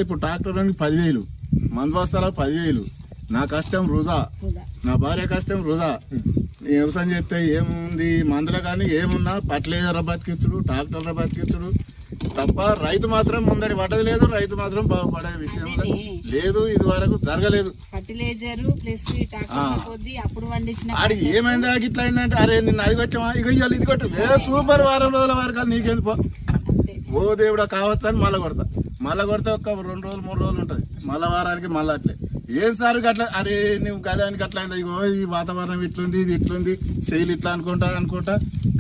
ఇప్పుడు ట్రాక్టర్ 10,000, మందు బస్తాలకు 10,000. నా కష్టం వృధా, నా భార్య కష్టం వృధా. వ్యవసాయం చేస్తే ఏముంది, మందులో కానీ ఏమున్నా పట్లేదర బతికించుడు, ట్రాక్టర్ల బతికించుడు తప్ప రైతు మాత్రం ముందడి పడదు లేదు, రైతు మాత్రం బాగుపడే విషయం లేదు. ఇది వరకు జరగలేదు. ఆడికి ఏమైందా ఇట్లా అయిందంటే, అరే నిన్ను అది కొట్టామా, ఇక ఇవాళ ఇది కొట్టాం, సూపర్, వారం రోజుల వరకు నీకెందుకో ఓ దేవుడా కావచ్చు అని మళ్ళా కొడితే ఒక 2 రోజులు 3 రోజులు ఉంటుంది, మళ్ళా వారానికి మళ్ళీ అట్లే. ఏం సార్ అట్లా, అరే నువ్వు గదానికి అట్లా అయిందా, ఇగో ఈ వాతావరణం ఇట్లుంది, ఇది ఇట్లుంది, శైలి ఇట్లా అనుకుంటా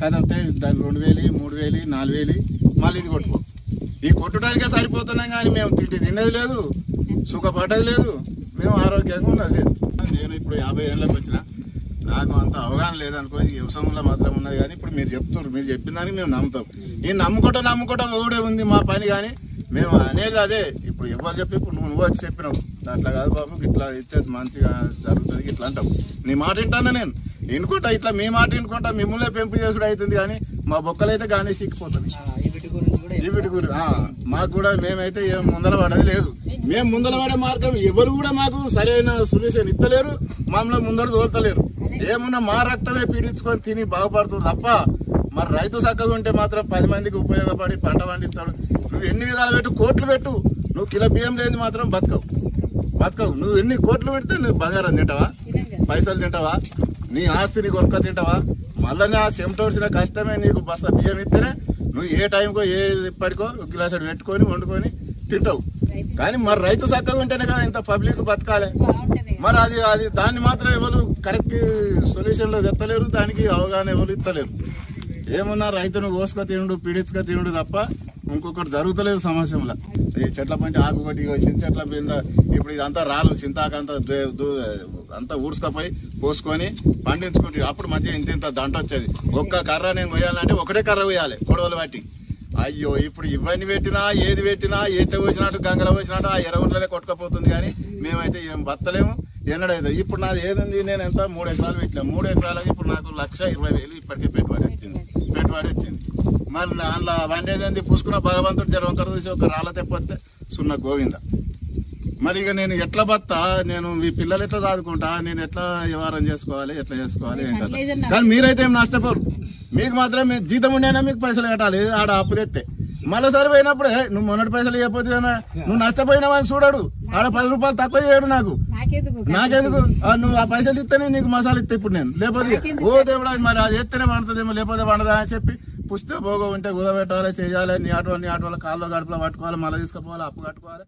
కదంతే దాని 2,000, 3,000, 4,000 మళ్ళీ ఇది కొట్టుకో. ఈ కొట్టడానికే సరిపోతున్నాం కానీ మేము తినేది లేదు, సుఖపడ్డది లేదు, మేము ఆరోగ్యంగా ఉన్నది లేదు. నేను ఇప్పుడు 50 ఏళ్ళకి వచ్చిన, నాకు అంత అవగాహన లేదనుకో, ఈ వ్యవసాయంలో మాత్రం ఉన్నది. కానీ ఇప్పుడు మీరు చెప్తున్నారు, మీరు చెప్పిన దానికి మేము నమ్ముతాం. ఈ నమ్ముకుంటా ఊడే ఉంది మా పని. కానీ మేము అనేది అదే, ఇప్పుడు ఎవరు చెప్పి ఇప్పుడు నువ్వు వచ్చి చెప్పినావు అట్లా కాదు బాబు, ఇట్లా ఇస్తే మంచిగా జరుగుతుంది ఇట్లా అంటావు. నీ మాట వింటాను నేను, వినుకుంటా, ఇట్లా మీ మాట వినుకుంటా మిమ్మల్నే పెంపు చేసుడు అవుతుంది. కానీ మా బొక్కలైతే కానీ సిక్కిపోతుంది. ఈ వీటి గురి మాకు కూడా మేమైతే ఏం ముందర పడేది లేదు. మేము ముందర పడే మార్గం ఎవరు కూడా మాకు సరైన సొల్యూషన్ ఇస్తలేరు, మమ్మల్ని ముందర తోలుతలేరు. ఏమున్నా మా రక్తమే పీడించుకొని తిని బాగుపడుతుంది తప్ప మరి రైతు చక్కగా ఉంటే మాత్రం 10 మందికి ఉపయోగపడి పంట పండిస్తాడు. నువ్వు ఎన్ని విధాలు పెట్టు, కోట్లు పెట్టు, నువ్వు కిలో బియ్యం లేని మాత్రం బతకవు. నువ్వు ఎన్ని కోట్లు పెడితే నువ్వు బంగారం తింటావా, పైసలు తింటావా, నీ ఆస్తిని కొరక తింటావా? మళ్ళీ నా చెమటోడ్చిన కష్టమే నీకు బస్తా బియ్యం ఇస్తేనే నువ్వు ఏ టైంకో ఏ ఇప్పటికో గిలాసడు పెట్టుకొని వండుకొని తింటావు. కానీ మరి రైతు చక్కగా ఉంటేనే కదా ఇంత పబ్లిక్ బతకాలి. మరి అది దాన్ని మాత్రం ఎవరు కరెక్ట్ సొల్యూషన్లో తెత్తలేరు, దానికి అవగాహన ఎవరు ఇస్తలేరు. ఏమన్నా రైతును కోసుక తినుడు, పీడించుక తినుడు తప్ప ఇంకొకటి జరుగుతలేదు సమాజంలో. ఈ చెట్ల పంటి ఆకు ఒకటి చెట్ల మీద ఇప్పుడు ఇదంతా రాళ్ళు చింతాకంతా అంతా ఊడ్చుకపోయి పోసుకొని పండించుకుంటే అప్పుడు మంచిగా ఇంత దంట వచ్చేది. ఒక్క కర్ర నేను కొయ్యాలంటే ఒకటే కర్ర కొయ్యాలి కొడవలు బట్టి. అయ్యో ఇప్పుడు ఇవన్నీ పెట్టినా ఏది పెట్టినా ఎట్లా పోసినట్టు గంగలో పోసినట్టు ఆ ఎర్రగుంటలే కొట్టుకపోతుంది. కానీ మేమైతే ఏం బతలేము ఎన్నడైతే. ఇప్పుడు నాది ఏదుంది, నేను ఎంత 3 ఎకరాలు పెట్టినా, 3 ఎకరాలకి ఇప్పుడు నాకు 1,20,000 ఇప్పటికే పెట్టుబడి వచ్చింది. మరి అందులో వండేది పూసుకున్న భగవంతుడు జర వంకర చూసి ఒక రాళ్ళ తెప్పొస్తే సున్న గోవింద. మరి ఇక నేను ఎట్లా బతా, నేను మీ పిల్లలు ఎట్లా చదువుకుంటా, నేను ఎట్లా వ్యవహారం చేసుకోవాలి, ఎట్లా చేసుకోవాలి ఏం కదా. కానీ మీరైతే ఏం నష్టపోరు, మీకు మాత్రం మేము జీతం ఉండేనా మీకు పైసలు కట్టాలి. ఆడ అప్పు తెస్తే మళ్ళీ సరిపోయినప్పుడు నువ్వు మొన్నటి పైసలు ఇవ్వకపోతే నువ్వు నష్టపోయినావని చూడడు. ఆడ 10 రూపాయలు తక్కువ చేయడు నాకెందుకు నువ్వు ఆ పైసలు ఇస్తేనే నీకు మసాలా ఇస్తే ఇప్పుడు నేను, లేకపోతే ఓ దేవుడా మరి అది ఎత్తేనే పండుతుందేమో లేకపోతే పండదా అని చెప్పి పుస్తే భోగం ఉంటే కుదబెట్టాలి, చేయాలి. నీ ఆటో కాళ్ళలో గడుపులో పట్టుకోవాలి, మళ్ళీ తీసుకుపోవాలి, అప్పు కట్టుకోవాలి.